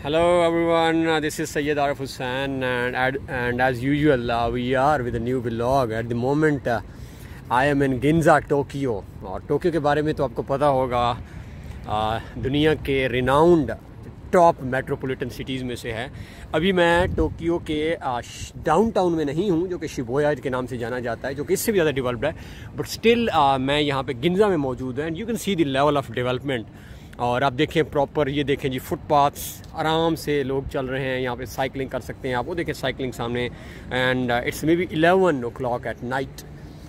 Hello everyone, this is Syed Arif Hussain and as usual we are with a new vlog. At the moment I am in Ginza, Tokyo. और Tokyo के बारे में तो आपको पता होगा, दुनिया के रिनाउंड टॉप मेट्रोपॉलिटन सिटीज़ में से है। अभी मैं टोक्यो के डाउनटाउन में नहीं हूँ, जो कि शिबुया के नाम से जाना जाता है, जो कि इससे भी ज़्यादा डेवलप्ड है, बट स्टिल मैं यहाँ पे गिंजा में मौजूद हूँ and you can see the level of development. और आप देखें प्रॉपर, ये देखें जी, फुटपाथ्स आराम से लोग चल रहे हैं, यहाँ पे साइकिलिंग कर सकते हैं आप। वो देखें साइकिलिंग सामने, and it's may be 11 o'clock at night.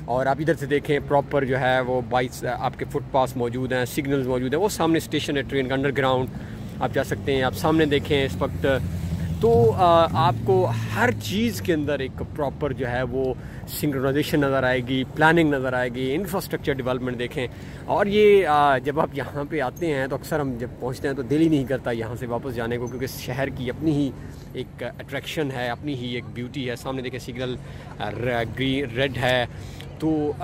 और आप इधर से देखें प्रॉपर जो है वो बाइक्स, आपके फुटपाथ्स मौजूद हैं, सिग्नल्स मौजूद हैं। वो सामने स्टेशन है ट्रेन का, अंडरग्राउंड आप जा सकते हैं। आप सामने देखें इस वक्त तो आपको हर चीज़ के अंदर एक प्रॉपर जो है वो सिंक्रोनाइजेशन नज़र आएगी, प्लानिंग नज़र आएगी, इंफ्रास्ट्रक्चर डेवलपमेंट देखें। और ये जब आप यहाँ पे आते हैं तो अक्सर हम जब पहुँचते हैं तो दिल ही नहीं करता यहाँ से वापस जाने को, क्योंकि शहर की अपनी ही एक अट्रैक्शन है, अपनी ही एक ब्यूटी है। सामने देखें सिग्नल ग्रीन रेड है, तो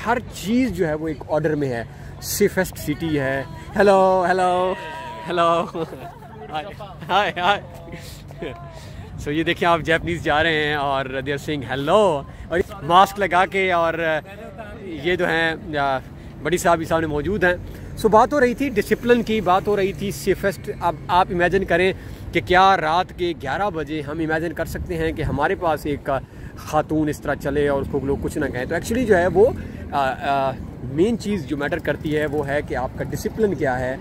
हर चीज़ जो है वो एक ऑर्डर में है। सेफेस्ट सिटी है। हेलो हेलो हेलो हाय हाय। सो ये देखिए, आप जापानीज़ जा रहे हैं और दे आर सेइंग हेलो, और मास्क लगा के, और ये जो हैं बड़ी साहब ही सामने मौजूद हैं। सो बात हो रही थी डिसिप्लिन की, बात हो रही थी सेफेस्ट। अब आप इमेजिन करें कि क्या रात के 11 बजे हम इमेजिन कर सकते हैं कि हमारे पास एक खातून इस तरह चले और उसको लोग कुछ ना कहें। तो एक्चुअली जो है वो मेन चीज़ जो मैटर करती है वो है कि आपका डिसिप्लिन क्या है,